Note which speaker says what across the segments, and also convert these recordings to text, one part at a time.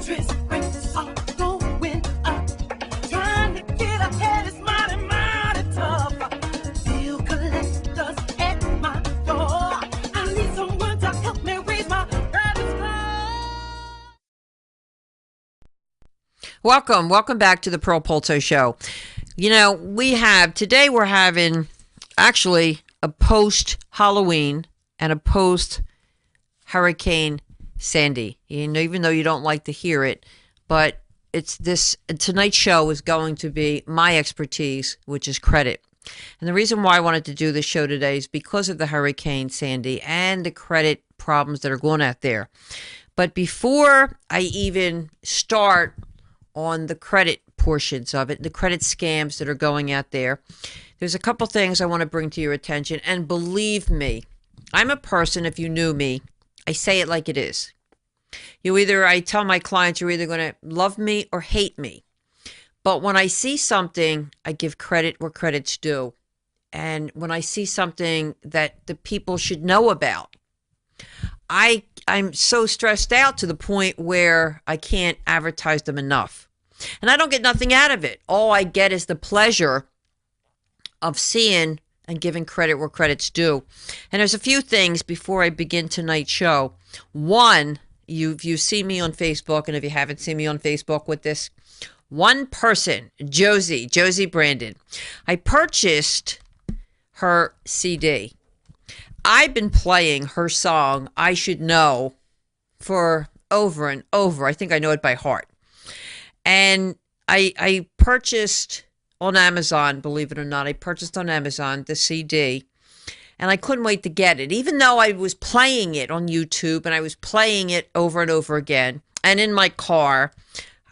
Speaker 1: Interest rates are going up. Trying to get ahead is mighty, mighty tough. Bill collectors at my door. I need someone to help me raise my credit score.
Speaker 2: Welcome back to the Pearl Polto Show. You know, today we're having actually a post-Halloween and a post-Hurricane Sandy. You know, even though you don't like to hear it, but tonight's show is going to be my expertise, which is credit. And the reason why I wanted to do this show today is because of the Hurricane Sandy and the credit problems that are going out there. But before I even start on the credit portions of it, the credit scams that are going out there, there's a couple things I want to bring to your attention. And believe me, I'm a person, if you knew me, I say it like it is. I tell my clients, you're either going to love me or hate me. But when I see something, I give credit where credit's due. And when I see something that the people should know about, I'm so stressed out to the point where I can't advertise them enough. And I don't get nothing out of it. All I get is the pleasure of seeing and giving credit where credit's due. And there's a few things before I begin tonight's show. One, you've seen me on Facebook, and if you haven't seen me on Facebook with this, one person, Josie Brandon, I purchased her CD. I've been playing her song, I Should Know, for over and over. I think I know it by heart. And I purchased on Amazon, believe it or not, I purchased on Amazon the CD, and I couldn't wait to get it, even though I was playing it on YouTube and I was playing it over and over again. And in my car,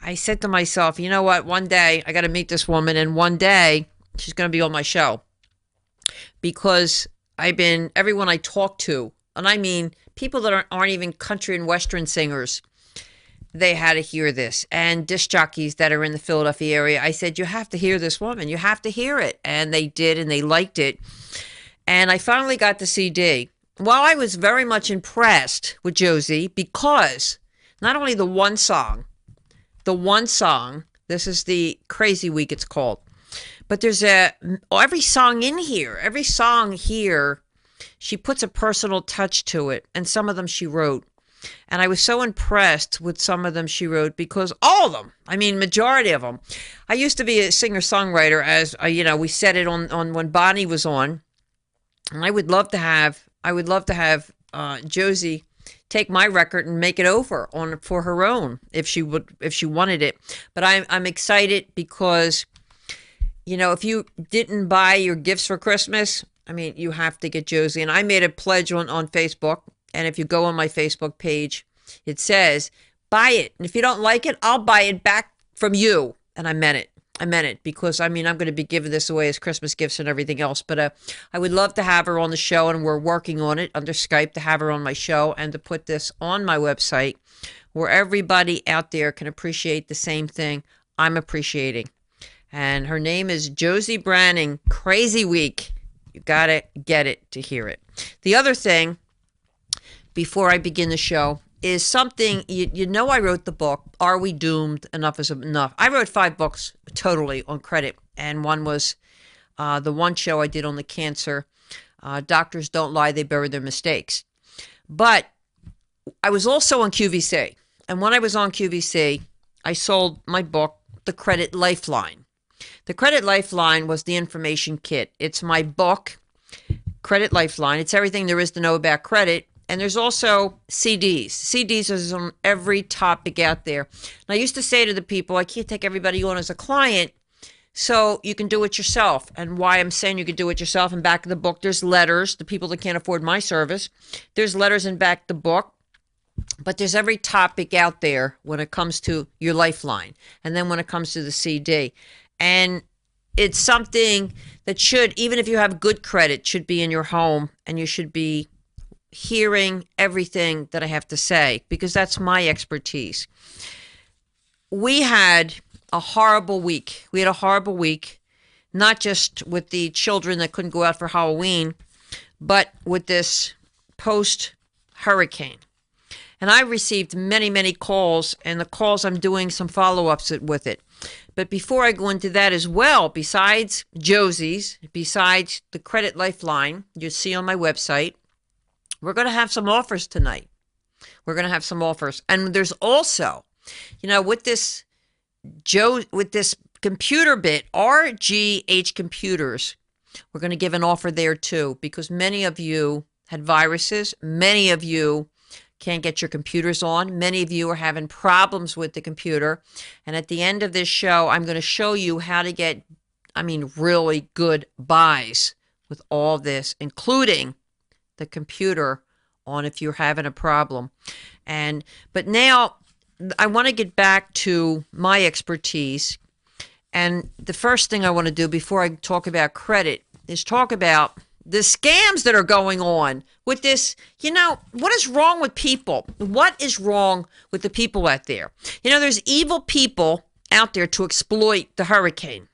Speaker 2: I said to myself, you know what, one day I got to meet this woman, and one day she's going to be on my show. Because everyone I talk to, and I mean people that aren't even country and western singers, they had to hear this. And disc jockeys that are in the Philadelphia area, I said, you have to hear this woman. You have to hear it. And they did, and they liked it. And I finally got the CD. Well, I was very much impressed with Josie because not only the one song, this is the Crazy Week it's called, but there's every song here, she puts a personal touch to it, and some of them she wrote. And I was so impressed with some of them she wrote, because all of them, I mean, majority of them. I used to be a singer-songwriter, as we said it on when Bonnie was on. And I would love to have Josie take my record and make it over for her own if she wanted it. But I'm excited because, if you didn't buy your gifts for Christmas, I mean, you have to get Josie. And I made a pledge on Facebook. And if you go on my Facebook page, it says, buy it. And if you don't like it, I'll buy it back from you. And I meant it. Because, I'm going to be giving this away as Christmas gifts and everything else. But I would love to have her on the show, and we're working on it under Skype to have her on my show and to put this on my website where everybody out there can appreciate the same thing I'm appreciating. And her name is Josie Brandon, Crazy Week. You got to get it to hear it. The other thing, before I begin the show, is something, I wrote the book, Are We Doomed? Enough is Enough. I wrote 5 books totally on credit, and one was the one show I did on the cancer. Doctors Don't Lie, They Bury Their Mistakes. But I was also on QVC, and when I was on QVC, I sold my book, The Credit Lifeline. The Credit Lifeline was the information kit. It's my book, Credit Lifeline. It's everything there is to know about credit. And there's also CDs. CDs is on every topic out there. And I used to say to the people, I can't take everybody on as a client, so you can do it yourself. And why I'm saying you can do it yourself, in back of the book, there's letters. The people that can't afford my service, there's letters in back of the book. But there's every topic out there when it comes to your lifeline. And then when it comes to the CD. And it's something that should, even if you have good credit, should be in your home, and you should be hearing everything that I have to say, because that's my expertise. We had a horrible week. Not just with the children that couldn't go out for Halloween, but with this post-hurricane. And I received many, many calls, and the calls I'm doing some follow-ups with it. But before I go into that as well, besides Josie's, besides the Credit Lifeline you see on my website, we're going to have some offers tonight. We're going to have some offers. And there's also, with this computer bit, RGH Computers, we're going to give an offer there too, because many of you had viruses. Many of you can't get your computers on. Many of you are having problems with the computer. And at the end of this show, I'm going to show you how to get, really good buys with all this, including the computer on if you're having a problem. But now I want to get back to my expertise. And the first thing I want to do before I talk about credit is talk about the scams that are going on with this. What is wrong with people? What is wrong with the people out there? There's evil people out there to exploit the hurricane.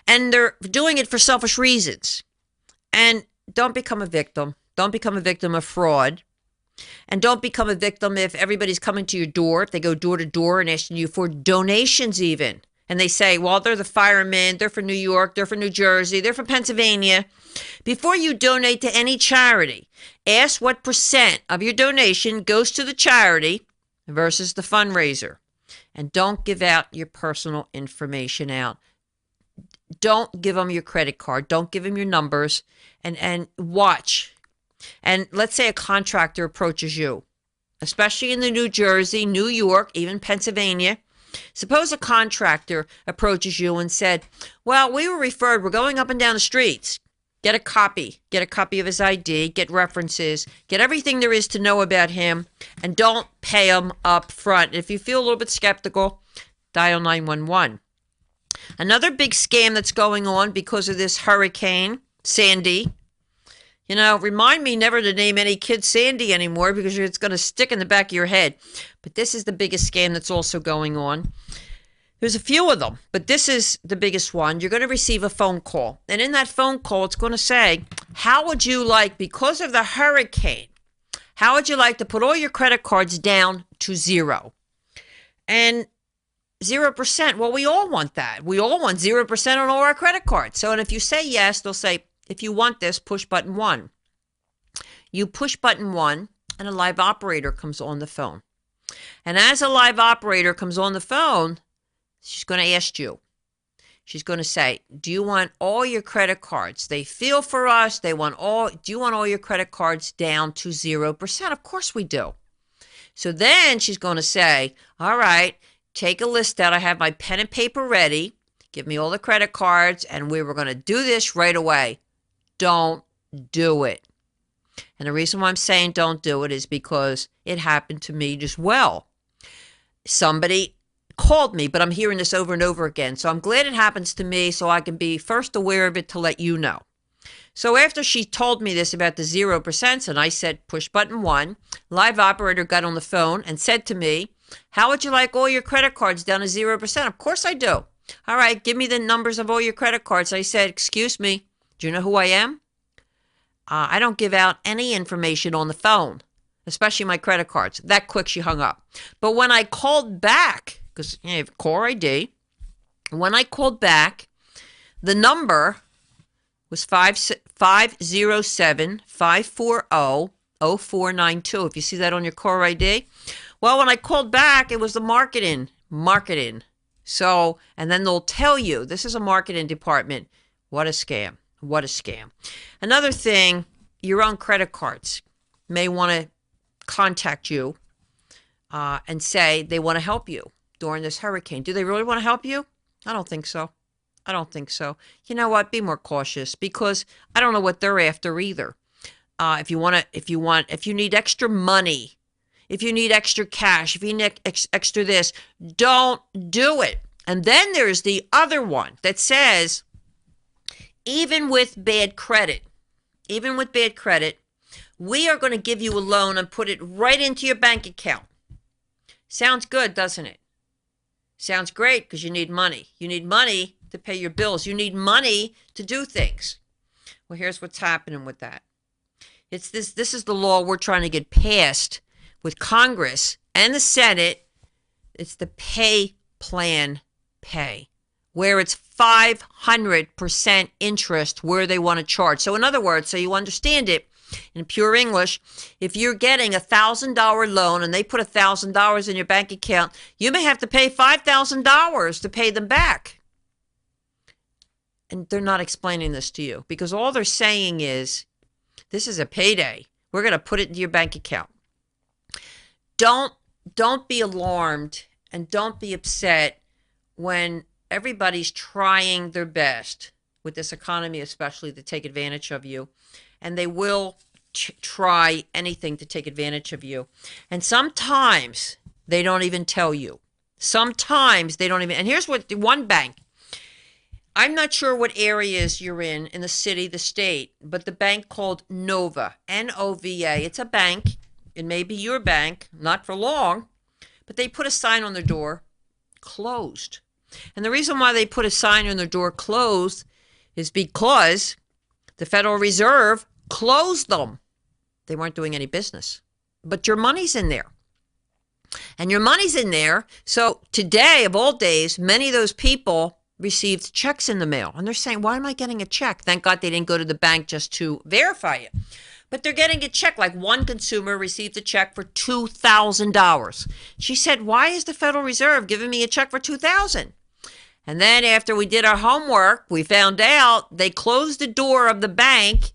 Speaker 2: And they're doing it for selfish reasons. And don't become a victim. Don't become a victim of fraud. And don't become a victim if everybody's coming to your door, if they go door to door and asking you for donations even. And they say, well, they're the firemen, they're from New York, they're from New Jersey, they're from Pennsylvania. Before you donate to any charity, ask what % of your donation goes to the charity versus the fundraiser. And don't give out your personal information out. Don't give them your credit card. Don't give them your numbers. And watch. And let's say a contractor approaches you, especially in the New Jersey, New York, even Pennsylvania. Suppose a contractor approaches you and said, well, we were referred, we're going up and down the streets. Get a copy of his ID, get references, get everything there is to know about him, and don't pay him up front. If you feel a little bit skeptical, dial 911. Another big scam that's going on because of this Hurricane Sandy. Remind me never to name any kid Sandy anymore because it's going to stick in the back of your head. But this is the biggest scam that's also going on. There's a few of them, but this is the biggest one. You're going to receive a phone call. And in that phone call, it's going to say, how would you like, because of the hurricane, how would you like to put all your credit cards down to 0? And 0%, well, we all want that. We all want 0% on all our credit cards. So, and if you say yes, they'll say, if you want this, push button 1. You push button 1, and a live operator comes on the phone. And as a live operator comes on the phone, she's going to ask you. She's going to say, do you want all your credit cards? They feel for us. Do you want all your credit cards down to 0%? Of course we do. So then she's going to say, all right, take a list out. I have my pen and paper ready. Give me all the credit cards, and we were going to do this right away. Don't do it. And the reason why I'm saying don't do it is because it happened to me as well. Somebody called me, but I'm hearing this over and over again. So I'm glad it happens to me so I can be first aware of it to let you know. So after she told me this about the 0%, and I said push button 1, live operator got on the phone and said to me, how would you like all your credit cards down to 0%? Of course I do. All right, give me the numbers of all your credit cards. I said, excuse me. Do you know who I am? I don't give out any information on the phone, especially my credit cards. That quick, she hung up. But when I called back, because you have caller ID, when I called back, the number was 507-540-0492. If you see that on your caller ID. Well, when I called back, it was the marketing. So, and then they'll tell you, this is a marketing department. What a scam. What a scam. Another thing, your own credit cards may want to contact you and say they want to help you during this hurricane. Do they really want to help you? I don't think so. You know what? Be more cautious because I don't know what they're after either. If you need extra money, if you need extra cash, if you need extra this, don't do it. And then there's the other one that says, even with bad credit, we are going to give you a loan and put it right into your bank account. Sounds good, doesn't it? Sounds great because you need money. You need money to pay your bills. You need money to do things. Well, here's what's happening with that. This is the law we're trying to get passed with Congress and the Senate. It's the pay plan pay, where it's 500% interest where they want to charge. So in other words, so you understand it in pure English, if you're getting $1,000 loan and they put $1,000 in your bank account, you may have to pay $5,000 to pay them back. And they're not explaining this to you because all they're saying is, this is a payday. We're going to put it into your bank account. Don't be alarmed and don't be upset when everybody's trying their best with this economy, especially to take advantage of you. And they will try anything to take advantage of you. And sometimes they don't even tell you. Sometimes they don't even. And here's what one bank. I'm not sure what areas you're in the city, the state, but the bank called Nova, N-O-V-A. It's a bank. It may be your bank, not for long, but they put a sign on their door, closed. And the reason why they put a sign on their door, closed, is because the Federal Reserve closed them. They weren't doing any business. But your money's in there. And your money's in there. So today, of all days, many of those people received checks in the mail. And they're saying, why am I getting a check? Thank God they didn't go to the bank just to verify it. But they're getting a check. Like one consumer received a check for $2,000. She said, why is the Federal Reserve giving me a check for $2,000? And then after we did our homework, we found out they closed the door of the bank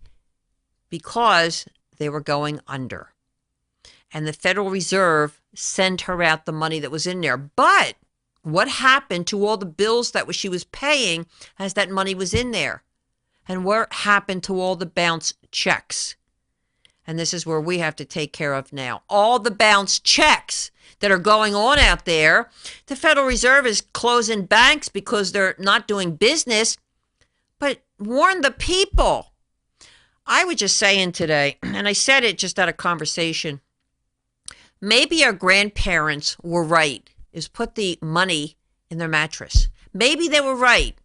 Speaker 2: because they were going under. And the Federal Reserve sent her out the money that was in there. But what happened to all the bills that she was paying as that money was in there? And what happened to all the bounce checks? And this is where we have to take care of now. All the bounce checks that are going on out there. The Federal Reserve is closing banks because they're not doing business. But warn the people. I was just saying today, and I said it just out of conversation, maybe our grandparents were right, is put the money in their mattress. Maybe they were right.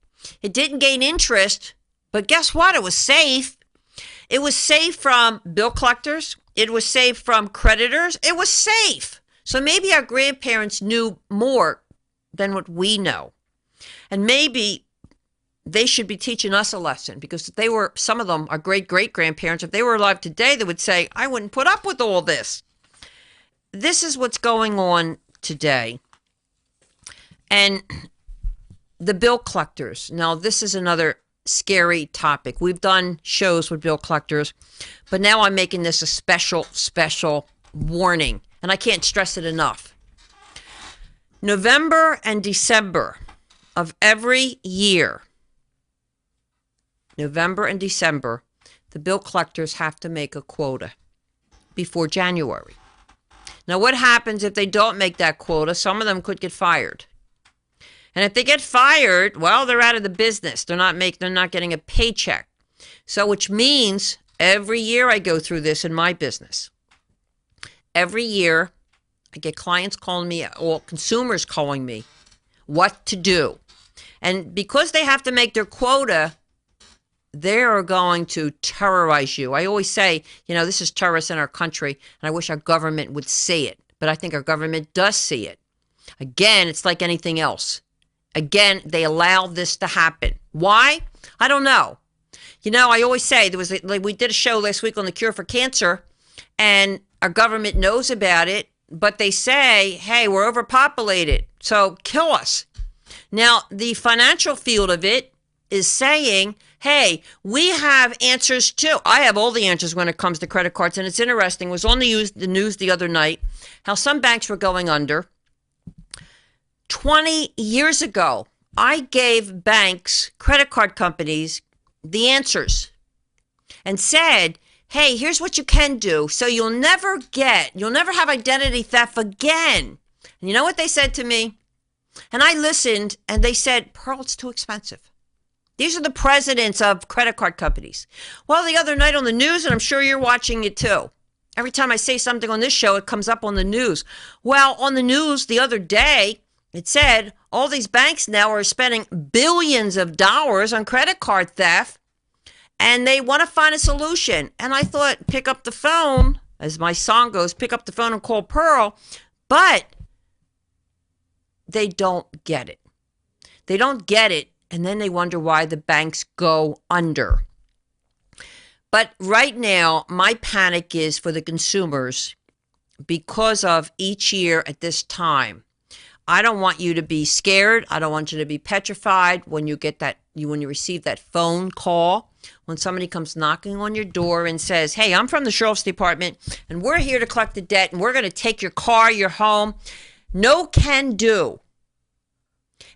Speaker 2: It didn't gain interest, but guess what? It was safe. It was safe from bill collectors. It was safe from creditors. It was safe. So maybe our grandparents knew more than what we know. And maybe they should be teaching us a lesson because if they were, some of them, our great-great-grandparents, if they were alive today, they would say, I wouldn't put up with all this. This is what's going on today. And the bill collectors. Now, this is another scary topic. We've done shows with bill collectors, but now I'm making this a special warning, and I can't stress it enough. November and December of every year, November and December, the bill collectors have to make a quota before January. Now, what happens if they don't make that quota? Some of them could get fired. And if they get fired, well, they're out of the business. They're not getting a paycheck. So which means every year I go through this in my business. Every year I get clients calling me or consumers calling me what to do. And because they have to make their quota, they are going to terrorize you. I always say, this is terrorists in our country, and I wish our government would see it. But I think our government does see it. Again, it's like anything else. Again, they allow this to happen. Why? I don't know. I always say we did a show last week on the cure for cancer, and our government knows about it, but they say, hey, we're overpopulated, so kill us. Now, the financial field of it is saying, hey, we have answers too. I have all the answers when it comes to credit cards, and it's interesting. It was on the news the other night how some banks were going under. 20 years ago, I gave banks, credit card companies, the answers and said, hey, here's what you can do so you'll never have identity theft again. And you know what they said to me? And I listened, and they said, Pearl, it's too expensive. These are the presidents of credit card companies. Well, the other night on the news, and I'm sure you're watching it too. Every time I say something on this show, it comes up on the news. Well, on the news the other day, it said all these banks now are spending billions of dollars on credit card theft, and they want to find a solution. And I thought, pick up the phone as my song goes, pick up the phone and call Pearl, but they don't get it. They don't get it, and then they wonder why the banks go under. But right now, my panic is for the consumers because of each year at this time. I don't want you to be scared. I don't want you to be petrified when you get when you receive that phone call, when somebody comes knocking on your door and says, hey, I'm from the Sheriff's Department, and we're here to collect the debt, and we're going to take your car, your home. No can do.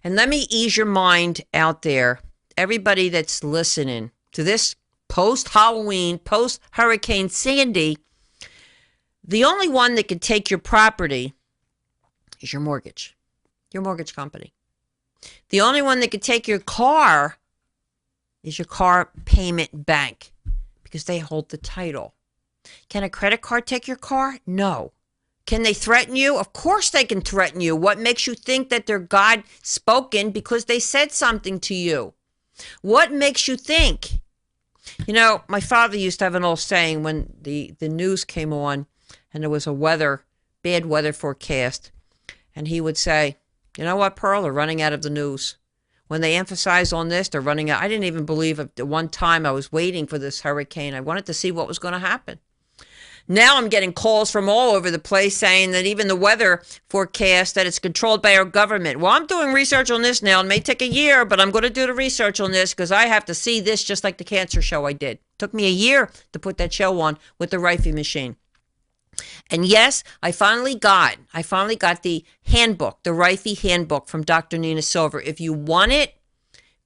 Speaker 2: And let me ease your mind out there, everybody that's listening to this post-Halloween, post-Hurricane Sandy. The only one that can take your property is your mortgage company. The only one that can take your car is your car payment bank, because they hold the title. Can a credit card take your car? No. Can they threaten you? Of course they can threaten you. What makes you think that they're God spoken because they said something to you? What makes you think? You know, my father used to have an old saying when the news came on and there was a bad weather forecast, and he would say, you know what, Pearl, they're running out of the news. When they emphasize on this, they're running out. I didn't even believe it. The one time I was waiting for this hurricane. I wanted to see what was going to happen. Now I'm getting calls from all over the place saying that even the weather forecast, that it's controlled by our government. Well, I'm doing research on this now. It may take a year, but I'm going to do the research on this because I have to see this, just like the cancer show I did. It took me a year to put that show on with the Rifey machine. And yes, I finally got the handbook, the Rifey handbook from Dr. Nina Silver. If you want it,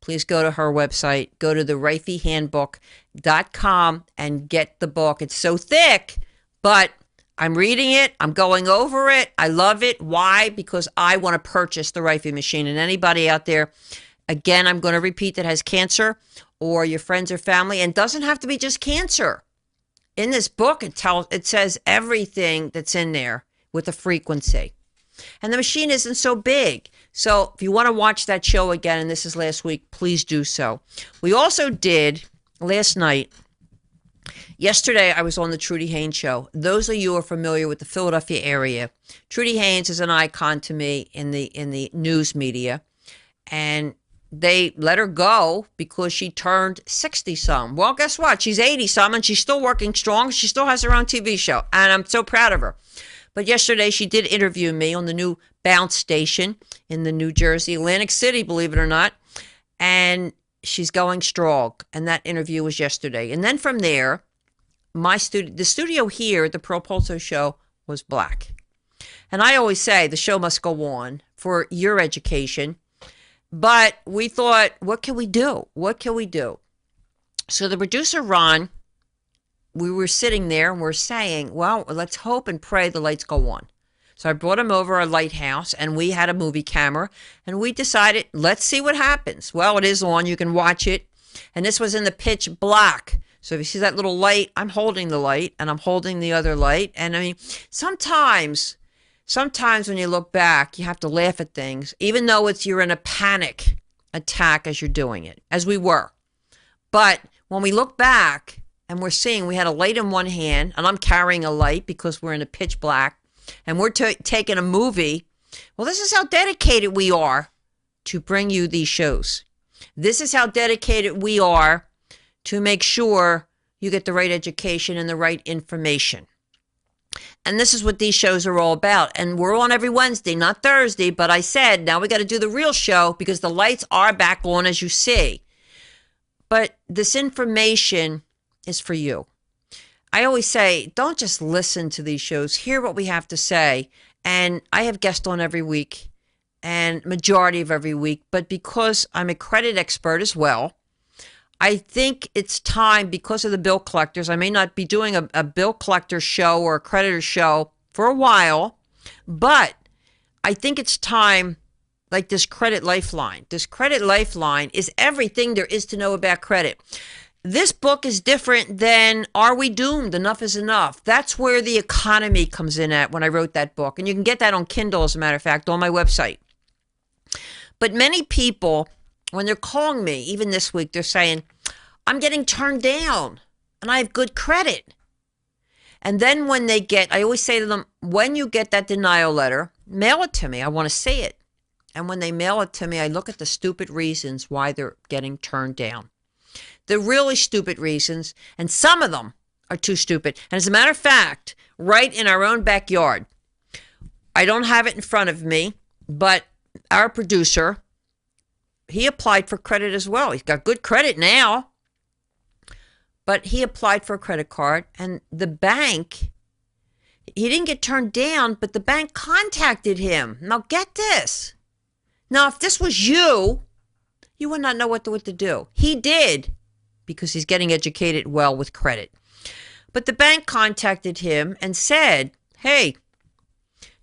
Speaker 2: please go to her website, go to the RifeyHandbook.com and get the book. It's so thick, but I'm reading it. I'm going over it. I love it. Why? Because I want to purchase the Rifey machine. And anybody out there, again, I'm going to repeat, that has cancer or your friends or family, and doesn't have to be just cancer. In this book, it says everything that's in there with a frequency. And the machine isn't so big. So if you want to watch that show again, and this is last week, please do so. We also did last night. Yesterday, I was on the Trudy Haynes show. Those of you who are familiar with the Philadelphia area, Trudy Haynes is an icon to me in the news media. And they let her go because she turned 60-some. Well, guess what? She's 80-some, and she's still working strong. She still has her own TV show, and I'm so proud of her. But yesterday, she did interview me on the new Bounce station in the New Jersey, Atlantic City, believe it or not, and she's going strong, and that interview was yesterday. And then from there, the studio here at the Pearl Polto show was black. And I always say the show must go on for your education. But we thought, what can we do? What can we do? So the producer, Ron, we were sitting there and we're saying, well, let's hope and pray the lights go on. So I brought him over our lighthouse, and we had a movie camera, and we decided, let's see what happens. Well, it is on. You can watch it. And this was in the pitch black. So if you see that little light, I'm holding the light, and I'm holding the other light. And I mean, sometimes when you look back, you have to laugh at things, even though you're in a panic attack as you're doing it, as we were. But when we look back and we're seeing we had a light in one hand, and I'm carrying a light because we're in a pitch black, and we're taking a movie, well, this is how dedicated we are to bring you these shows. This is how dedicated we are to make sure you get the right education and the right information. And this is what these shows are all about. And we're on every Wednesday, not Thursday. But I said, now we got to do the real show because the lights are back on, as you see. But this information is for you. I always say, don't just listen to these shows. Hear what we have to say. And I have guests on every week, and majority of every week. But because I'm a credit expert as well, I think it's time, because of the bill collectors. I may not be doing a bill collector show or a creditor show for a while, but I think it's time, like this credit lifeline. This credit lifeline is everything there is to know about credit. This book is different than Are We Doomed? Enough is Enough. That's where the economy comes in at when I wrote that book. And you can get that on Kindle, as a matter of fact, on my website. But many people, when they're calling me, even this week, they're saying, I'm getting turned down and I have good credit. And then when they get, I always say to them, when you get that denial letter, mail it to me. I want to see it. And when they mail it to me, I look at the stupid reasons why they're getting turned down. The really stupid reasons, and some of them are too stupid. And as a matter of fact, right in our own backyard, I don't have it in front of me, but our producer, he applied for credit as well. He's got good credit now, but he applied for a credit card, and the bank, he didn't get turned down, but the bank contacted him. Now get this. Now, if this was you, you would not know what to do. He did, because he's getting educated well with credit. But the bank contacted him and said, hey,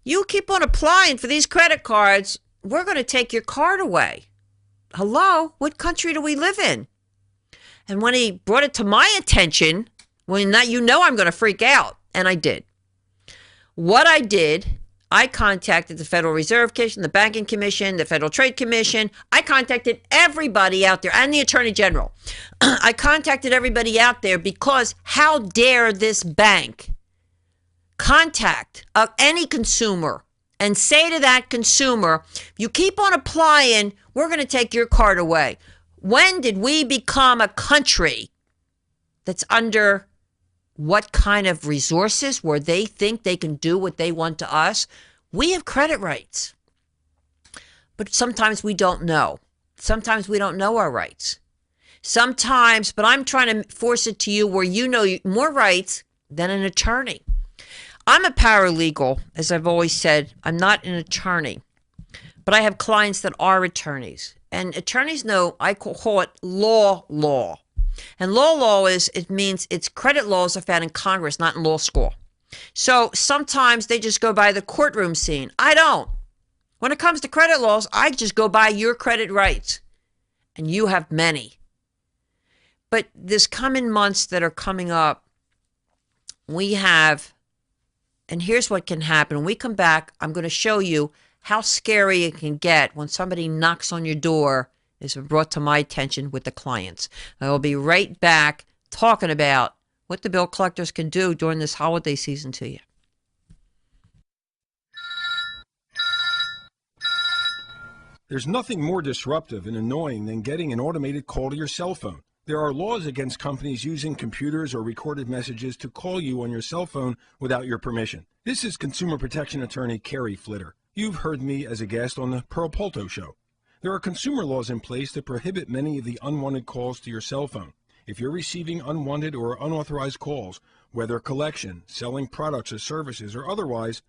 Speaker 2: you keep on applying for these credit cards, we're going to take your card away. Hello? What country do we live in? And when he brought it to my attention, well, now you know I'm going to freak out. And I did. What I did, I contacted the Federal Reserve Commission, the Banking Commission, the Federal Trade Commission. I contacted everybody out there and the Attorney General. I contacted everybody out there because how dare this bank contact any consumer and say to that consumer, you keep on applying, we're going to take your card away. When did we become a country that's under what kind of resources where they think they can do what they want to us? We have credit rights. But sometimes we don't know. Sometimes we don't know our rights. Sometimes, but I'm trying to force it to you where you know more rights than an attorney. I'm a paralegal, as I've always said. I'm not an attorney. But I have clients that are attorneys. And attorneys know, I call it law. And law is, it means it's credit laws are found in Congress, not in law school. So sometimes they just go by the courtroom scene. I don't. When it comes to credit laws, I just go by your credit rights. And you have many. But this coming months that are coming up, we have, and here's what can happen. When we come back, I'm going to show you how scary it can get when somebody knocks on your door is brought to my attention with the clients. I will be right back talking about what the bill collectors can do during this holiday season to you.
Speaker 3: There's nothing more disruptive and annoying than getting an automated call to your cell phone. There are laws against companies using computers or recorded messages to call you on your cell phone without your permission. This is consumer protection attorney Carrie Flitter. You've heard me as a guest on the Polto show. There are consumer laws in place that prohibit many of the unwanted calls to your cell phone. If you're receiving unwanted or unauthorized calls, whether collection, selling products or services, or otherwise,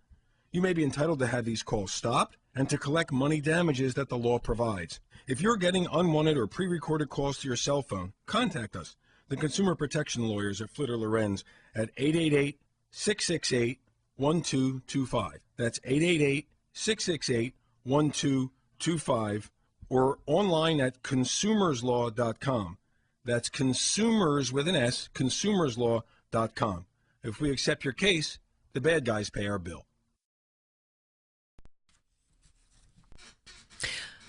Speaker 3: you may be entitled to have these calls stopped and to collect money damages that the law provides. If you're getting unwanted or pre-recorded calls to your cell phone, contact us, the Consumer Protection Lawyers at Flitter Lorenz, at 888-668-1225. That's 888-668-1225, or online at consumerslaw.com. That's consumers with an S, consumerslaw.com. If we accept your case, the bad guys pay our bill.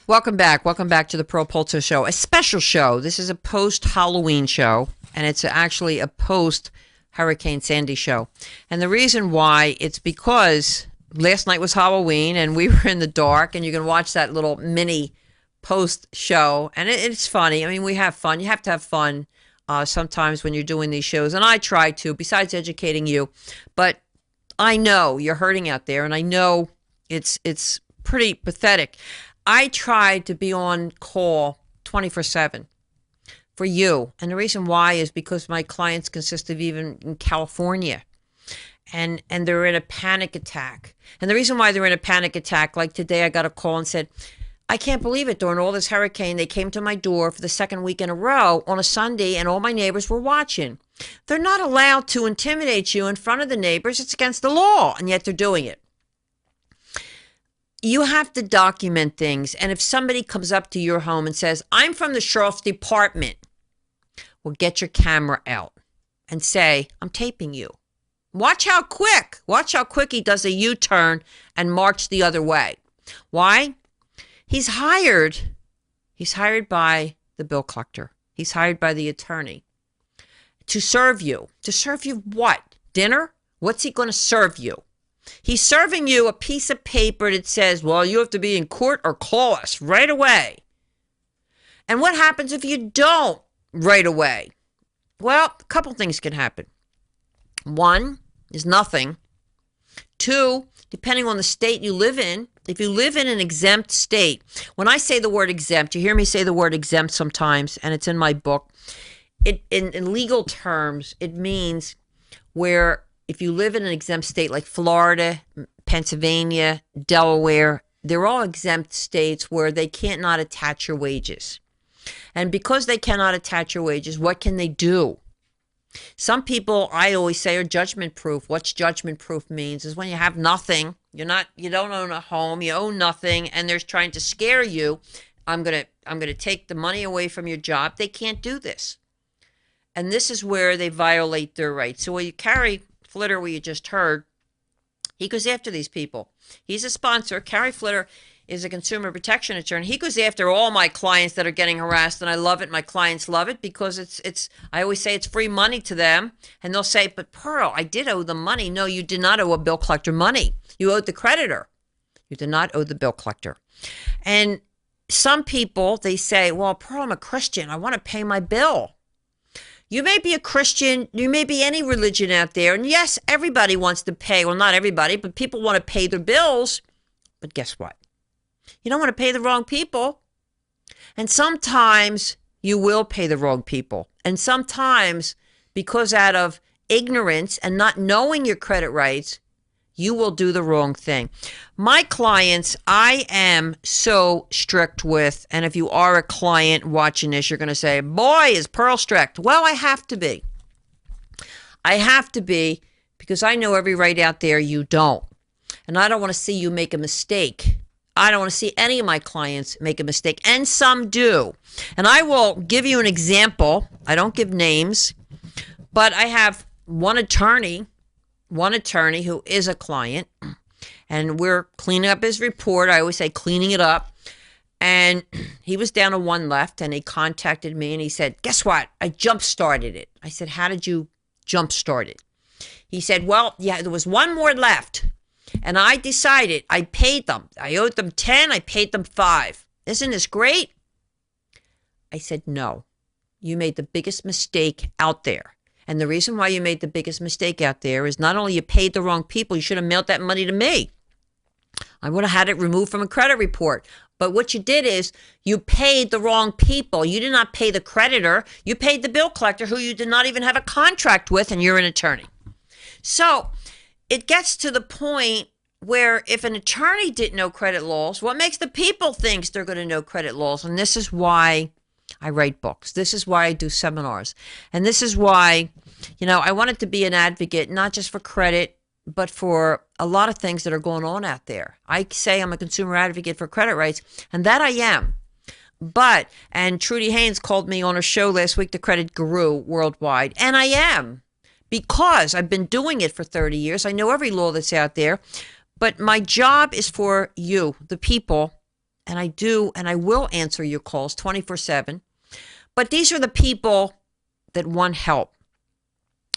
Speaker 2: Welcome back. Welcome back to the Pearl Polto Show, a special show. This is a post-Halloween show, and it's actually a post-Hurricane Sandy show. And the reason why, it's because last night was Halloween, and we were in the dark, and you can watch that little mini post-show, and it's funny. I mean, we have fun. You have to have fun sometimes when you're doing these shows, and I try to, besides educating you. But I know you're hurting out there, and I know it's pretty pathetic. I try to be on call 24/7 for you. And the reason why is because my clients consist of even in California. And they're in a panic attack. And the reason why they're in a panic attack, like today I got a call and said, I can't believe it. During all this hurricane, they came to my door for the second week in a row on a Sunday, and all my neighbors were watching. They're not allowed to intimidate you in front of the neighbors. It's against the law, and yet they're doing it. You have to document things. And if somebody comes up to your home and says, I'm from the sheriff's department, well, get your camera out and say, I'm taping you. Watch how quick he does a U-turn and march the other way. Why? He's hired by the bill collector. He's hired by the attorney to serve you. To serve you what? Dinner? What's he going to serve you? He's serving you a piece of paper that says, well, you have to be in court or call us right away. And what happens if you don't right away? Well, a couple things can happen. One is nothing. Two, depending on the state you live in, if you live in an exempt state, when I say the word exempt, you hear me say the word exempt sometimes, and it's in my book. In legal terms, it means where if you live in an exempt state like Florida, Pennsylvania, Delaware, they're all exempt states where they can't not attach your wages. And because they cannot attach your wages, what can they do? Some people, I always say, are judgment proof. What's judgment proof means is when you have nothing, you don't own a home, you own nothing, and they're trying to scare you. I'm gonna take the money away from your job. They can't do this. And this is where they violate their rights. So when you carry Flitter, we just heard, he goes after these people. He's a sponsor. Carrie Flitter is a consumer protection attorney. He goes after all my clients that are getting harassed, and I love it. My clients love it because it's. I always say it's free money to them, and they'll say, "But Pearl, I did owe them money." No, you did not owe a bill collector money. You owed the creditor. You did not owe the bill collector. And some people, they say, "Well, Pearl, I'm a Christian. I want to pay my bill." You may be a Christian, you may be any religion out there, and yes, everybody wants to pay. Well, not everybody, but people want to pay their bills. But guess what? You don't want to pay the wrong people. And sometimes you will pay the wrong people. And sometimes, because out of ignorance and not knowing your credit rights, you will do the wrong thing. My clients, I am so strict with, and if you are a client watching this, you're going to say, boy, is Pearl strict. Well, I have to be. I have to be because I know every right out there you don't. And I don't want to see you make a mistake. I don't want to see any of my clients make a mistake, and some do. And I will give you an example. I don't give names, but I have one attorney who is a client, and we're cleaning up his report. I always say cleaning it up. And he was down to one left, and he contacted me, and he said, guess what? I jump-started it. I said, how did you jump-start it? He said, well, yeah, there was one more left, and I decided I paid them. I owed them 10, I paid them 5. Isn't this great? I said, no. You made the biggest mistake out there. And the reason why you made the biggest mistake out there is not only you paid the wrong people, you should have mailed that money to me. I would have had it removed from a credit report. But what you did is you paid the wrong people. You did not pay the creditor. You paid the bill collector who you did not even have a contract with, and you're an attorney. So it gets to the point where if an attorney didn't know credit laws, what makes the people think they're going to know credit laws? And this is why I write books. This is why I do seminars. And this is why, I wanted to be an advocate, not just for credit, but for a lot of things that are going on out there. I say I'm a consumer advocate for credit rights, and that I am. And Trudy Haynes called me on her show last week, The Credit Guru Worldwide, and I am, because I've been doing it for 30 years. I know every law that's out there, but my job is for you, the people, and I do, and I will answer your calls 24/7. But these are the people that want help.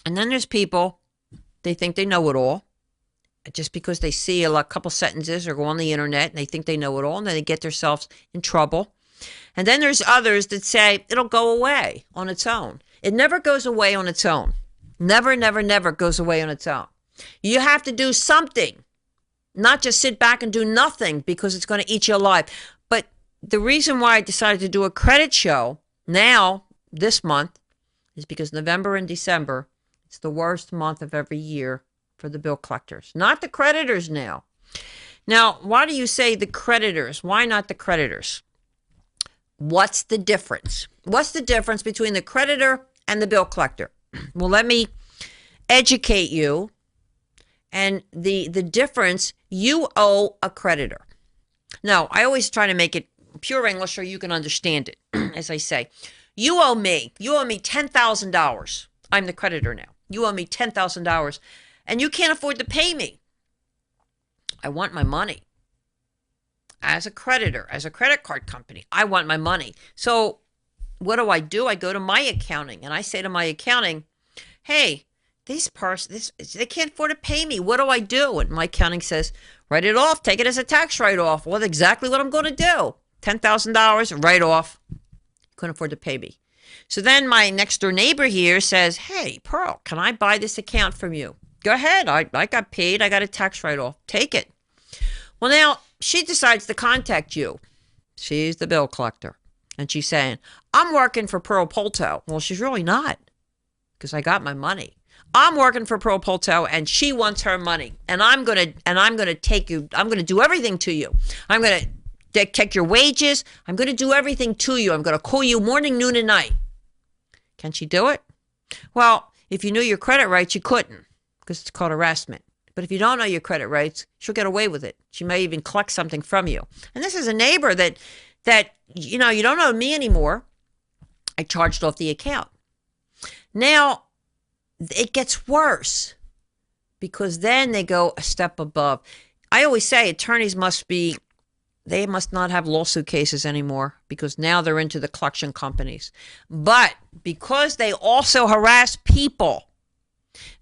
Speaker 2: And then there's people, they think they know it all. Just because they see a couple sentences or go on the internet and they think they know it all, and then they get themselves in trouble. And then there's others that say it'll go away on its own. It never goes away on its own. Never, never, never goes away on its own. You have to do something. Not just sit back and do nothing because it's going to eat you alive. But the reason why I decided to do a credit show now, this month, is because November and December, it's the worst month of every year for the bill collectors. Not the creditors now. Now, why do you say the creditors? Why not the creditors? What's the difference? What's the difference between the creditor and the bill collector? Well, let me educate you. And the difference, you owe a creditor. Now, I always try to make it pure English so you can understand it. As I say, you owe me $10,000. I'm the creditor now. You owe me $10,000, and you can't afford to pay me. I want my money. As a creditor, as a credit card company, I want my money. So what do? I go to my accounting, and I say to my accounting, hey, they can't afford to pay me. What do I do? And my accounting says, write it off, take it as a tax write-off. Well, that's exactly what I'm going to do. $10,000, write off. Couldn't afford to pay me. So then my next door neighbor here says, hey, Pearl, can I buy this account from you? Go ahead. I got paid. I got a tax write-off. Take it. Well, now she decides to contact you. She's the bill collector. And she's saying, I'm working for Pearl Polto. Well, she's really not, because I got my money. I'm working for Pearl Polto, and she wants her money. And I'm gonna take you. I'm gonna do everything to you. I'm gonna take your wages. I'm gonna do everything to you. I'm gonna call you morning, noon, and night. Can she do it? Well, if you knew your credit rights, you couldn't, because it's called harassment. But if you don't know your credit rights, she'll get away with it. She may even collect something from you. And this is a neighbor that you don't owe me anymore. I charged off the account. Now, it gets worse, because then they go a step above. I always say attorneys must not have lawsuit cases anymore, because now they're into the collection companies. But because they also harass people,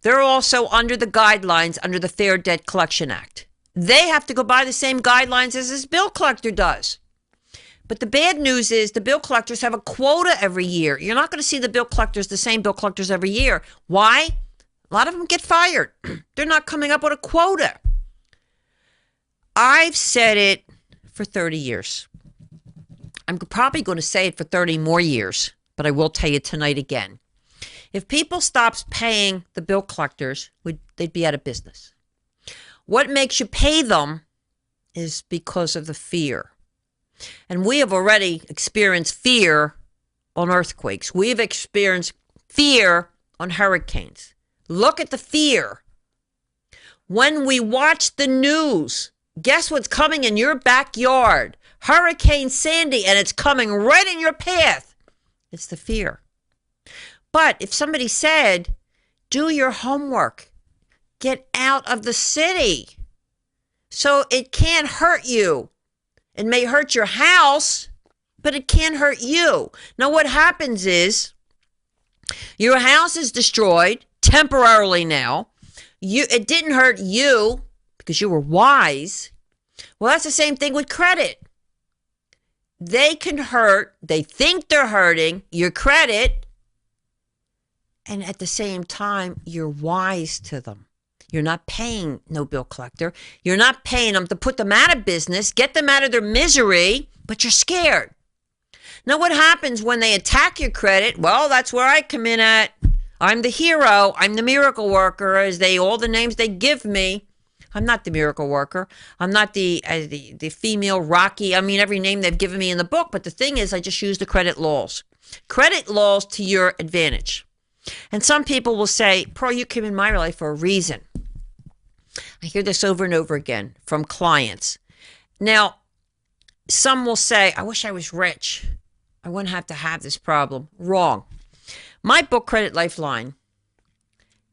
Speaker 2: they're also under the guidelines under the Fair Debt Collection Act. They have to go by the same guidelines as this bill collector does. But the bad news is the bill collectors have a quota every year. You're not going to see the same bill collectors every year. Why? A lot of them get fired. They're not coming up with a quota. I've said it for 30 years. I'm probably going to say it for 30 more years, but I will tell you tonight again. If people stopped paying the bill collectors, they'd be out of business. What makes you pay them is because of the fear. And we have already experienced fear on earthquakes. We've experienced fear on hurricanes. Look at the fear. When we watch the news, guess what's coming in your backyard? Hurricane Sandy, and it's coming right in your path. It's the fear. But if somebody said, do your homework, get out of the city, so it can't hurt you. It may hurt your house, but it can't hurt you. Now, what happens is your house is destroyed temporarily now. It didn't hurt you because you were wise. Well, that's the same thing with credit. They can hurt. They think they're hurting your credit. And at the same time, you're wise to them. You're not paying no bill collector. You're not paying them to put them out of business, get them out of their misery, but you're scared. Now, what happens when they attack your credit? Well, that's where I come in at. I'm the hero. I'm the miracle worker, all the names they give me. I'm not the miracle worker. I'm not the female Rocky. I mean, every name they've given me in the book. But the thing is, I just use the credit laws. Credit laws to your advantage. And some people will say, Pearl, you came in my life for a reason. I hear this over and over again from clients. Now, some will say, I wish I was rich. I wouldn't have to have this problem. Wrong. My book, Credit Lifeline,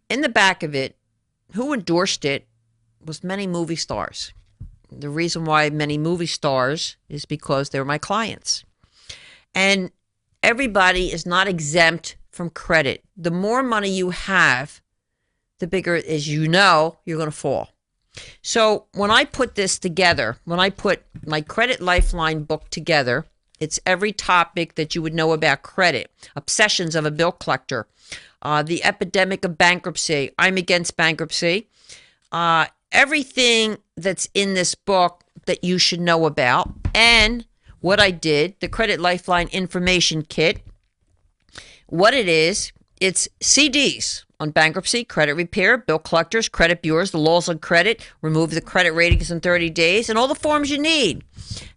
Speaker 2: in the back of it, who endorsed it was many movie stars. The reason why many movie stars is because they were my clients. And everybody is not exempt from credit. The more money you have, the bigger it is, you're going to fall. So when I put this together, when I put my Credit Lifeline book together, it's every topic that you would know about credit, obsessions of a bill collector, the epidemic of bankruptcy, I'm against bankruptcy, everything that's in this book that you should know about, and what I did, the Credit Lifeline Information Kit. What it is, it's CDs on bankruptcy, credit repair, bill collectors, credit bureaus, the laws on credit, remove the credit ratings in 30 days, and all the forms you need.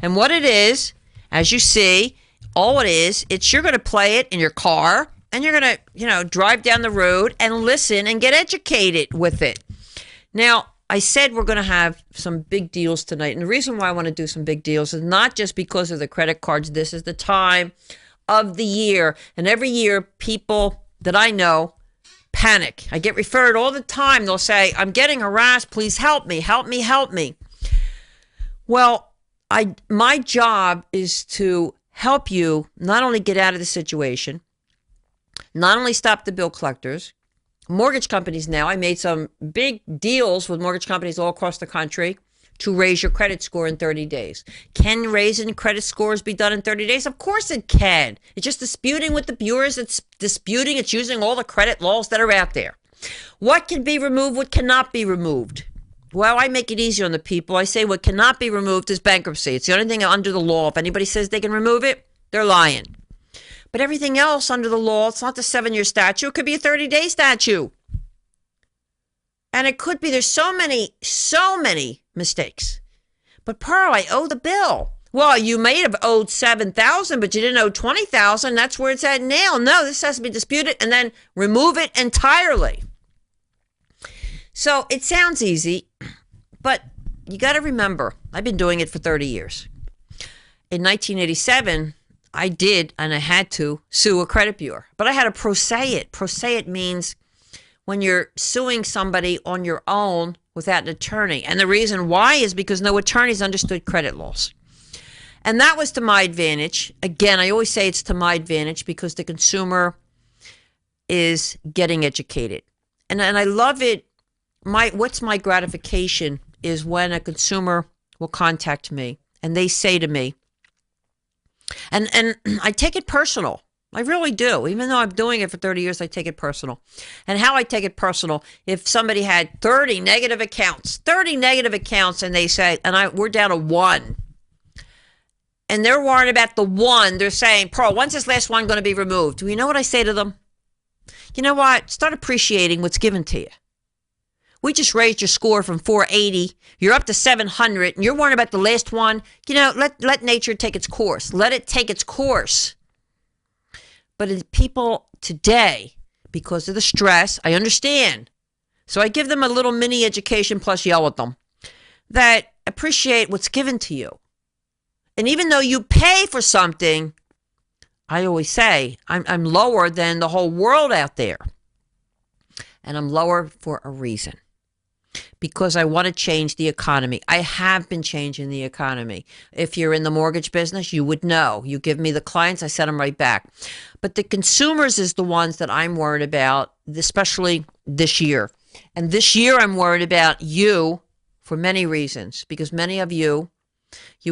Speaker 2: And what it is, as you see, all it is, you're going to play it in your car, and you're going to, drive down the road and listen and get educated with it. Now, I said we're going to have some big deals tonight. And the reason why I want to do some big deals is not just because of the credit cards. This is the time of the year. And every year, people that I know panic. I get referred all the time. They'll say, I'm getting harassed. Please help me, help me, help me. Well, my job is to help you not only get out of the situation, not only stop the bill collectors, mortgage companies now. I made some big deals with mortgage companies all across the country to raise your credit score in 30 days. Can raising credit scores be done in 30 days? Of course it can. It's just disputing with the bureaus. It's disputing. It's using all the credit laws that are out there. What can be removed? What cannot be removed? Well, I make it easier on the people. I say what cannot be removed is bankruptcy. It's the only thing under the law. If anybody says they can remove it, they're lying. But everything else under the law, it's not the 7-year statute. It could be a 30-day statute. And it could be, there's so many mistakes. But Pearl, I owe the bill. Well, you may have owed $7,000, but you didn't owe $20,000. That's where it's at now. No, this has to be disputed and then remove it entirely. So it sounds easy, but you got to remember, I've been doing it for 30 years. In 1987, I did, and I had to, sue a credit bureau. But I had to pro se it. Pro se it means when you're suing somebody on your own without an attorney. And the reason why is because no attorneys understood credit laws. And that was to my advantage. Again, I always say it's to my advantage because the consumer is getting educated. And I love it. What's my gratification is when a consumer will contact me and they say to me, and I take it personal. I really do. Even though I'm doing it for 30 years, I take it personal. And how I take it personal, if somebody had 30 negative accounts, and they say, we're down to 1, and they're worried about the 1, they're saying, Pearl, when's this last one going to be removed? Do you know what I say to them? You know what? Start appreciating what's given to you. We just raised your score from 480. You're up to 700, and you're worried about the last one. You know, let nature take its course. Let it take its course. But people today, because of the stress, I understand. So I give them a little mini education plus yell at them that appreciate what's given to you. And even though you pay for something, I always say I'm lower than the whole world out there. And I'm lower for a reason. Because I want to change the economy. I have been changing the economy. If you're in the mortgage business, you would know. You give me the clients, I send them right back. But the consumers is the ones that I'm worried about, especially this year. And this year I'm worried about you for many reasons. Because many of you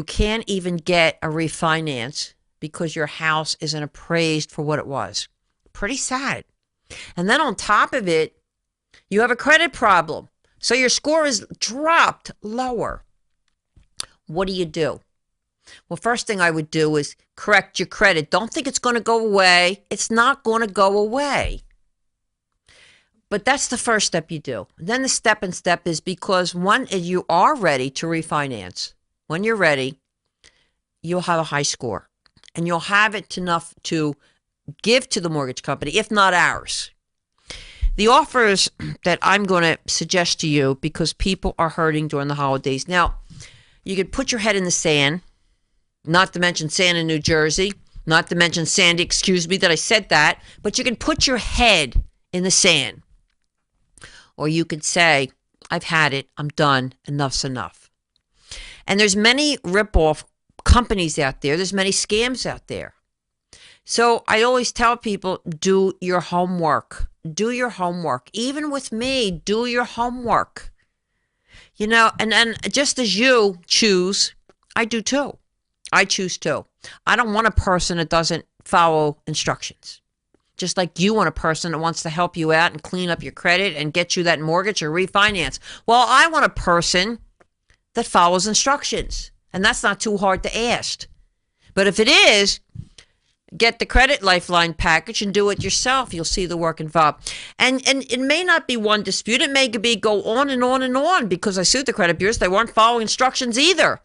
Speaker 2: can't even get a refinance because your house isn't appraised for what it was. Pretty sad. And then on top of it, you have a credit problem. So your score is dropped lower. What do? Well, first thing I would do is correct your credit. Don't think it's going to go away. It's not going to go away. But that's the first step you do. Then the step is because when you are ready to refinance, when you're ready, you'll have a high score. And you'll have it enough to give to the mortgage company, if not ours. The offers that I'm going to suggest to you, because people are hurting during the holidays. Now, you could put your head in the sand, not to mention sand in New Jersey, not to mention Sandy, excuse me that I said that, but you can put your head in the sand. Or you could say, I've had it, I'm done, enough's enough. And there's many rip-off companies out there, there's many scams out there. So I always tell people, do your homework. Do your homework. Even with me, do your homework. You know, and just as you choose, I do too. I choose too. I don't want a person that doesn't follow instructions. Just like you want a person that wants to help you out and clean up your credit and get you that mortgage or refinance. Well, I want a person that follows instructions. And that's not too hard to ask. But if it is, get the Credit Lifeline package and do it yourself. You'll see the work involved. And it may not be one dispute. It may be go on and on and on, because I sued the credit bureaus. They weren't following instructions either.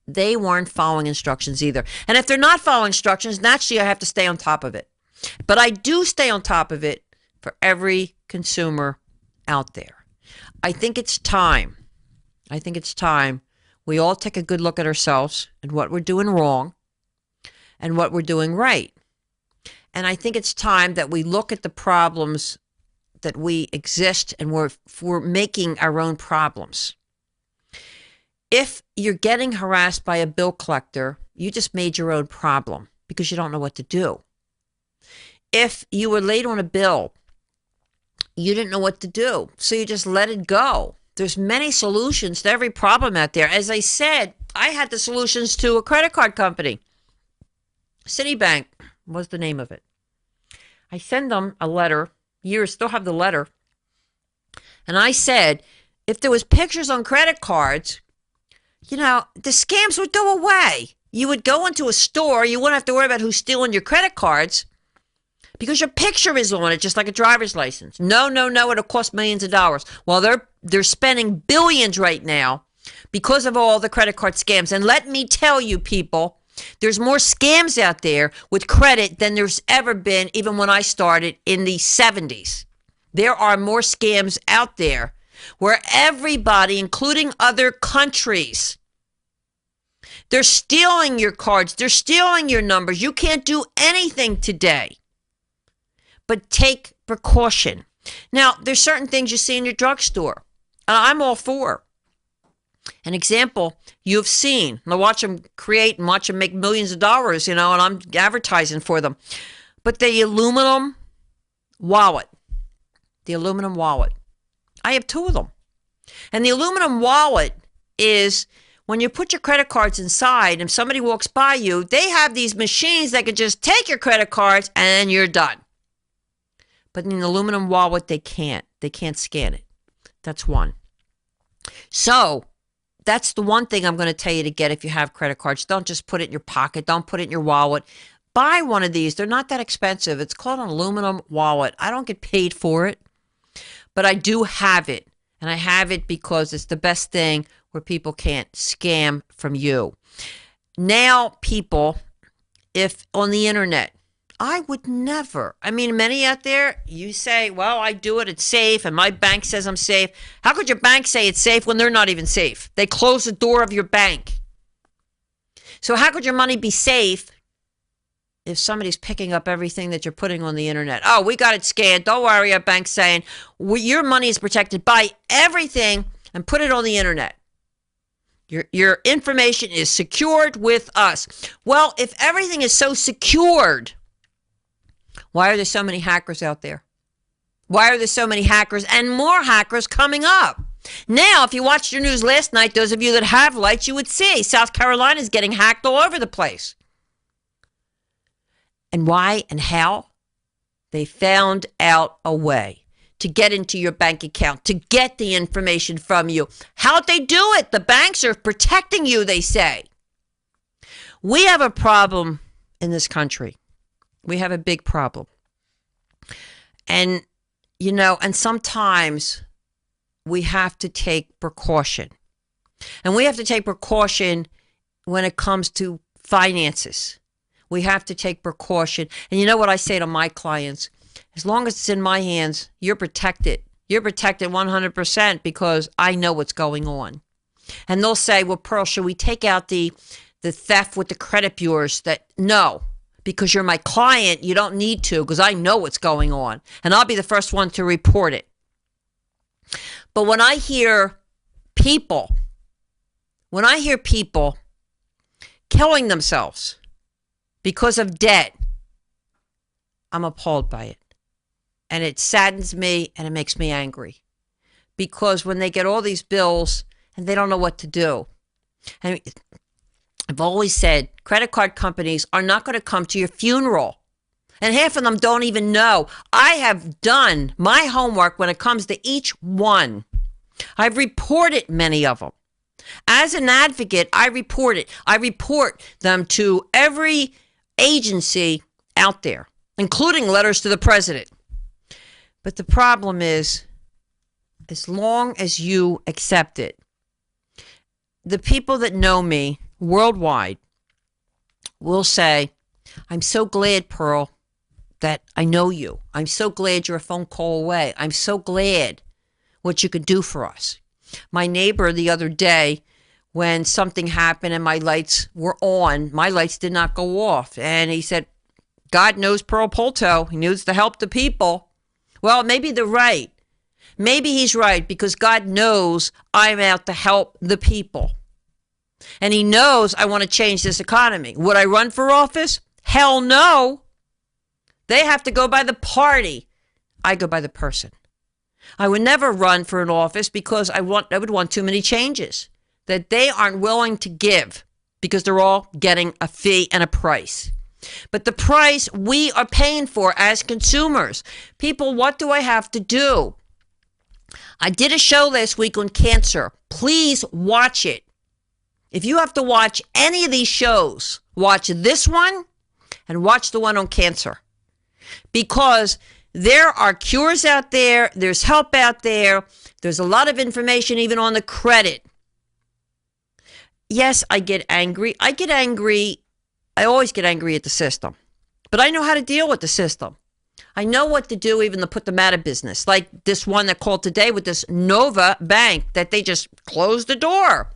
Speaker 2: They weren't following instructions either. And if they're not following instructions, naturally I have to stay on top of it. But I do stay on top of it for every consumer out there. I think it's time. We all take a good look at ourselves and what we're doing wrong and what we're doing right. And I think it's time that we look at the problems that we exist, and we're making our own problems. If you're getting harassed by a bill collector, you just made your own problem because you don't know what to do. If you were late on a bill you didn't know what to do. So you just let it go. There's many solutions to every problem out there. As I said, I had the solutions to a credit card company. Citibank was the name of it. I send them a letter. Years, still have the letter. And I said, if there was pictures on credit cards, the scams would go away. You would go into a store. You wouldn't have to worry about who's stealing your credit cards because your picture is on it, just like a driver's license. No, it'll cost millions of dollars. Well, they're spending billions right now because of all the credit card scams. And let me tell you, people, there's more scams out there with credit than there's ever been, even when I started in the 70s. There are more scams out there where everybody, including other countries, they're stealing your cards. They're stealing your numbers. You can't do anything today but take precaution. Now, there's certain things you see in your drugstore. I'm all for. An example you've seen. I watch them create and watch them make millions of dollars, and I'm advertising for them. But the aluminum wallet. The aluminum wallet. I have 2 of them. And the aluminum wallet is when you put your credit cards inside and somebody walks by you, they have these machines that can just take your credit cards and you're done. But in the aluminum wallet, they can't. They can't scan it. That's one. So that's the one thing I'm going to tell you to get if you have credit cards. Don't just put it in your pocket. Don't put it in your wallet. Buy one of these. They're not that expensive. It's called an aluminum wallet. I don't get paid for it, but I do have it. And I have it because it's the best thing where people can't scam from you. Now, people, if on the internet, I would never. Many out there, you say, well, I do it, it's safe, and my bank says I'm safe. How could your bank say it's safe when they're not even safe? They close the door of your bank. So how could your money be safe if somebody's picking up everything that you're putting on the internet? Oh, we got it scanned. Don't worry, our bank's saying your money is protected by everything and put it on the internet. Your information is secured with us. Well, if everything is so secured, why are there so many hackers out there? Why are there so many hackers and more hackers coming up? Now, if you watched your news last night, those of you that have lights, you would see South Carolina is getting hacked all over the place. And why and how? They found out a way to get into your bank account, to get the information from you. How'd they do it? The banks are protecting you, they say. We have a problem in this country. We have a big problem. And, and sometimes we have to take precaution. And we have to take precaution when it comes to finances. We have to take precaution. And you know what I say to my clients? As long as it's in my hands, you're protected. You're protected 100% because I know what's going on. And they'll say, well, Pearl, should we take out the theft with the credit bureaus? No, because you're my client, you don't need to because I know what's going on. And I'll be the first one to report it. But when I hear people killing themselves because of debt, I'm appalled by it. And it saddens me and it makes me angry. Because when they get all these bills and they don't know what to do. And I've always said credit card companies are not going to come to your funeral. And half of them don't even know. I have done my homework when it comes to each one. I've reported many of them. As an advocate, I report it. I report them to every agency out there, including letters to the president. But the problem is, as long as you accept it, the people that know me worldwide will say, I'm so glad, Pearl, that I know you. I'm so glad you're a phone call away. I'm so glad what you could do for us. My neighbor the other day, when something happened and my lights were on, my lights did not go off. And he said, God knows Pearl Polto. He needs to help the people. Well, maybe they're right. Maybe he's right because God knows I'm out to help the people. And he knows I want to change this economy. Would I run for office? Hell no. They have to go by the party. I go by the person. I would never run for an office because I would want too many changes that they aren't willing to give because they're all getting a fee and a price. But the price we are paying for as consumers. People, what do I have to do? I did a show last week on cancer. Please watch it. If you have to watch any of these shows, watch this one and watch the one on cancer. Because there are cures out there. There's help out there. There's a lot of information even on the credit. Yes, I get angry. I always get angry at the system. But I know how to deal with the system. I know what to do even to put them out of business. Like this one that called today with this Nova Bank that they just closed the door.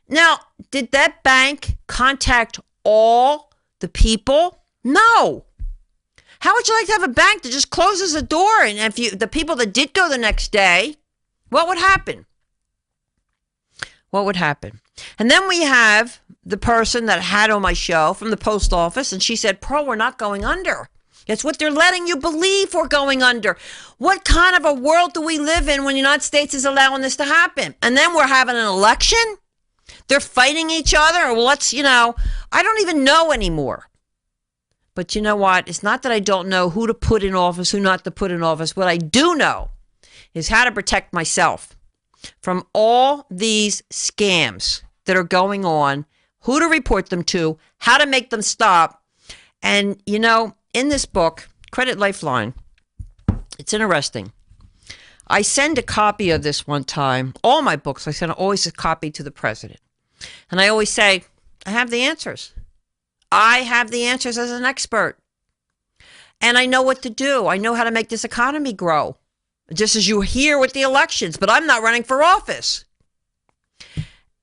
Speaker 2: Now, did that bank contact all the people? No. How would you like to have a bank that just closes the door? And if the people that did go the next day, what would happen? What would happen? And then we have the person that I had on my show from the post office, and she said, Pearl, we're not going under. It's what they're letting you believe we're going under. What kind of a world do we live in when the United States is allowing this to happen? And then we're having an election? They're fighting each other? Well, I don't even know anymore. But you know what? It's not that I don't know who to put in office, who not to put in office. What I do know is how to protect myself from all these scams that are going on, who to report them to, how to make them stop. And, in this book, Credit Lifeline, it's interesting. I send a copy of this one time. All my books, I send always a copy to the president. And I always say, I have the answers. I have the answers as an expert. And I know what to do. I know how to make this economy grow. Just as you hear with the elections, but I'm not running for office.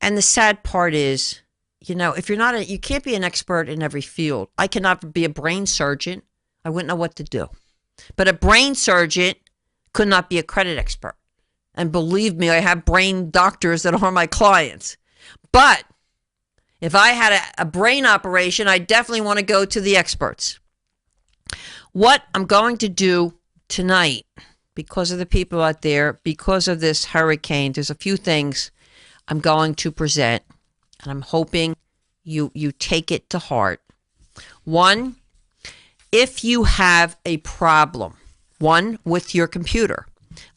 Speaker 2: And the sad part is, if you're not, you can't be an expert in every field. I cannot be a brain surgeon. I wouldn't know what to do. But a brain surgeon could not be a credit expert. And believe me, I have brain doctors that are my clients. But if I had a brain operation, I definitely want to go to the experts. What I'm going to do tonight, because of the people out there, because of this hurricane, there's a few things I'm going to present, and I'm hoping you take it to heart. One, if you have a problem, with your computer,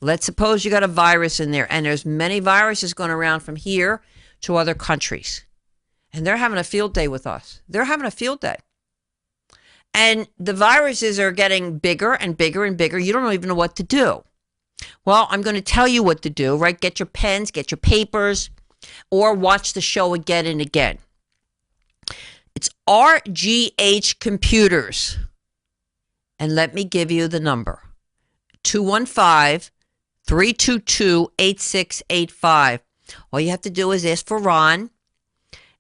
Speaker 2: let's suppose you got a virus in there, and there's many viruses going around from here to other countries, and they're having a field day with us. They're having a field day. And the viruses are getting bigger and bigger and bigger. You don't even know what to do. Well, I'm going to tell you what to do, right? Get your pens, get your papers, or watch the show again and again. It's RGH Computers. And let me give you the number. 215-322-8685. All you have to do is ask for Ron.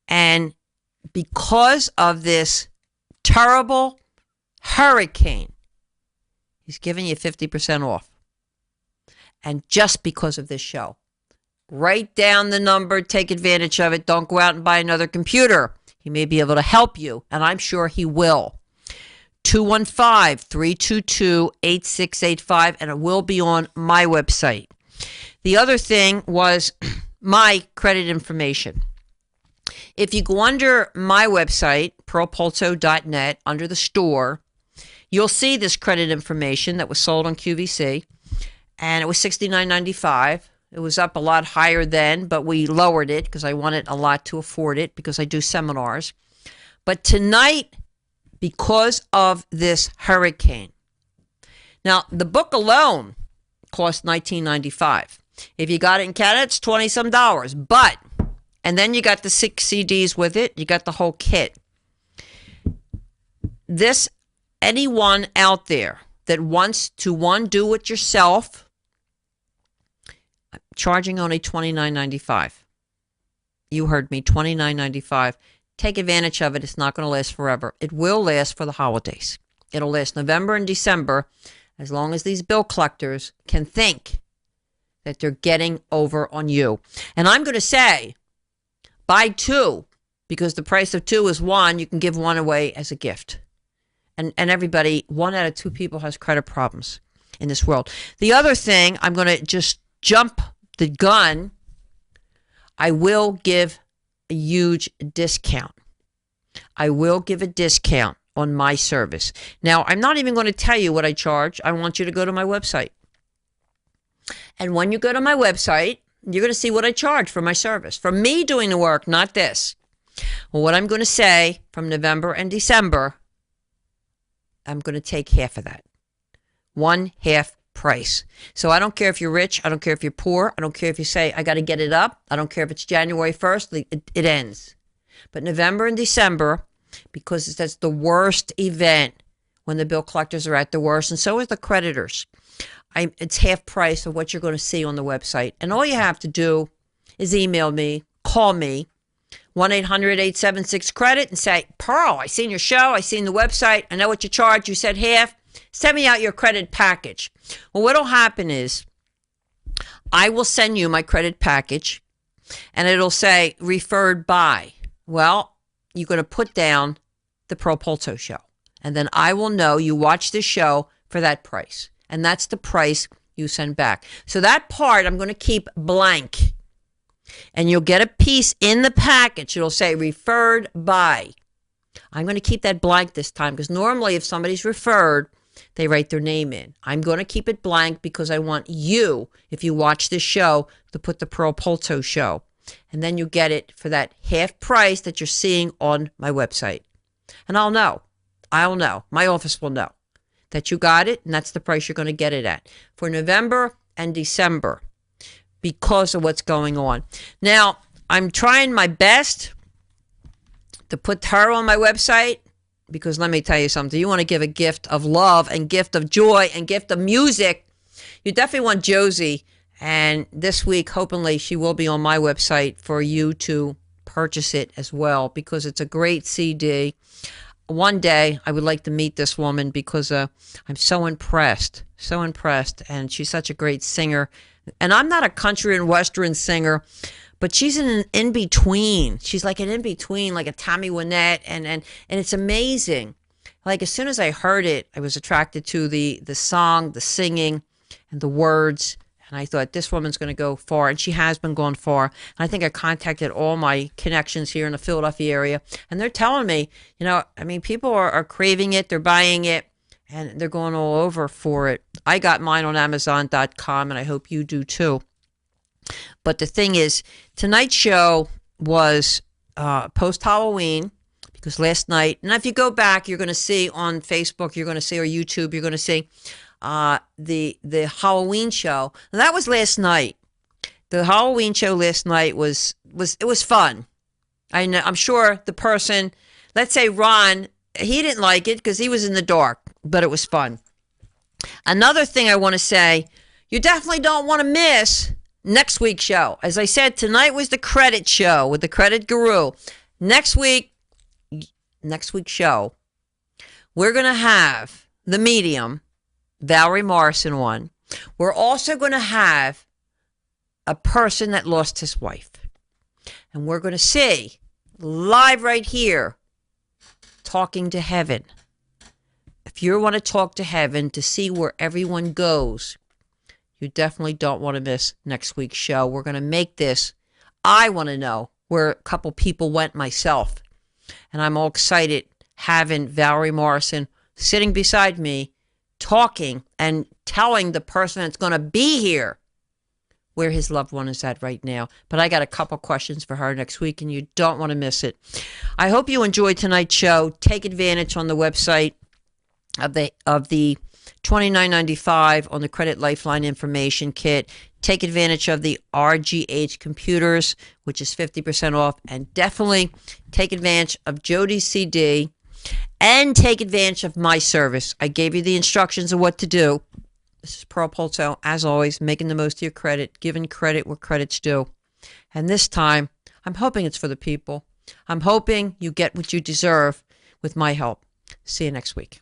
Speaker 2: And because of this terrible hurricane, he's giving you 50% off. And just because of this show. Write down the number, take advantage of it. Don't go out and buy another computer. He may be able to help you, and I'm sure he will. 215-322-8685, and it will be on my website. The other thing was my credit information. If you go under my website, pearlpolto.net, under the store, you'll see this credit information that was sold on QVC, and it was $69.95. It was up a lot higher then, but we lowered it because I wanted a lot to afford it because I do seminars. But tonight, because of this hurricane. Now, the book alone cost $19.95. If you got it in Canada, it's $20-some. But, and then you got the 6 CDs with it. You got the whole kit. Anyone out there that wants to, do it yourself, I'm charging only $29.95. You heard me, $29.95. Take advantage of it. It's not going to last forever. It will last for the holidays. It'll last November and December as long as these bill collectors can think that they're getting over on you. And I'm going to say, buy 2, because the price of 2 is 1. You can give 1 away as a gift. And everybody, 1 out of 2 people has credit problems. in this world. The other thing, I'm going to just jump the gun. I will give a huge discount. I will give a discount on my service. Now, I'm not even going to tell you what I charge. I want you to go to my website. And when you go to my website, you're going to see what I charge for my service. For me doing the work, not this. Well, what I'm going to say from November and December, I'm going to take half of that. 1/2 price. So I don't care if you're rich. I don't care if you're poor. I don't care if you say, I got to get it up. I don't care if it's January 1st. It ends. But November and December, because that's the worst event when the bill collectors are at the worst, and so is the creditors. It's half price of what you're going to see on the website. And all you have to do is email me, call me, 1-800-876-CREDIT, and say, Pearl, I seen your show. I seen the website. I know what you charge. You said half. Send me out your credit package. Well, what'll happen is I will send you my credit package, and it'll say referred by. Well, you're going to put down the Pearl Polto show, and then I will know you watched this show for that price, and that's the price you send back. So that part I'm going to keep blank, and you'll get a piece in the package. It'll say referred by. I'm going to keep that blank this time because normally if somebody's referred, they write their name in. I'm going to keep it blank because I want you, if you watch this show, to put the Pearl Polto show. And then you get it for that half price that you're seeing on my website. And I'll know. My office will know that you got it, and that's the price you're going to get it at for November and December because of what's going on. Now, I'm trying my best to put her on my website because let me tell you something. You want to give a gift of love and gift of joy and gift of music. You definitely want Josie. And this week, hopefully, she will be on my website for you to purchase it as well because it's a great CD. One day, I would like to meet this woman because I'm so impressed, and she's such a great singer. And I'm not a country and western singer, but she's an in-between. She's like an in-between, like a Tammy Wynette, and it's amazing. Like, as soon as I heard it, I was attracted to the song, the singing, and the words. And I thought, this woman's going to go far. And she has been going far. And I think I contacted all my connections here in the Philadelphia area. And they're telling me, people are craving it. They're buying it. And they're going all over for it. I got mine on Amazon.com. And I hope you do too. But the thing is, tonight's show was post-Halloween. Because last night, and if you go back, you're going to see on Facebook, you're going to see, or YouTube, you're going to see the Halloween show. And that was last night. The Halloween show last night was fun. I'm sure the person, let's say Ron, he didn't like it because he was in the dark, but it was fun. Another thing I want to say, you definitely don't want to miss next week's show. As I said, tonight was the credit show with the credit guru. Next week's show, we're going to have the medium, Valerie Morrison on. We're also going to have a person that lost his wife. And we're going to see live right here, talking to heaven. If you want to talk to heaven to see where everyone goes, you definitely don't want to miss next week's show. We're going to make this. I want to know where a couple people went myself. And I'm all excited having Valerie Morrison sitting beside me, talking and telling the person that's going to be here where his loved one is at right now. But I got a couple questions for her next week, and you don't want to miss it. I hope you enjoyed tonight's show. Take advantage on the website of the $29.95 on the Credit Lifeline Information Kit. Take advantage of the RGH computers, which is 50% off, and definitely take advantage of Jody's CD. And take advantage of my service. I gave you the instructions of what to do. This is Pearl Polto, as always, making the most of your credit, giving credit where credit's due. And this time, I'm hoping it's for the people. I'm hoping you get what you deserve with my help. See you next week.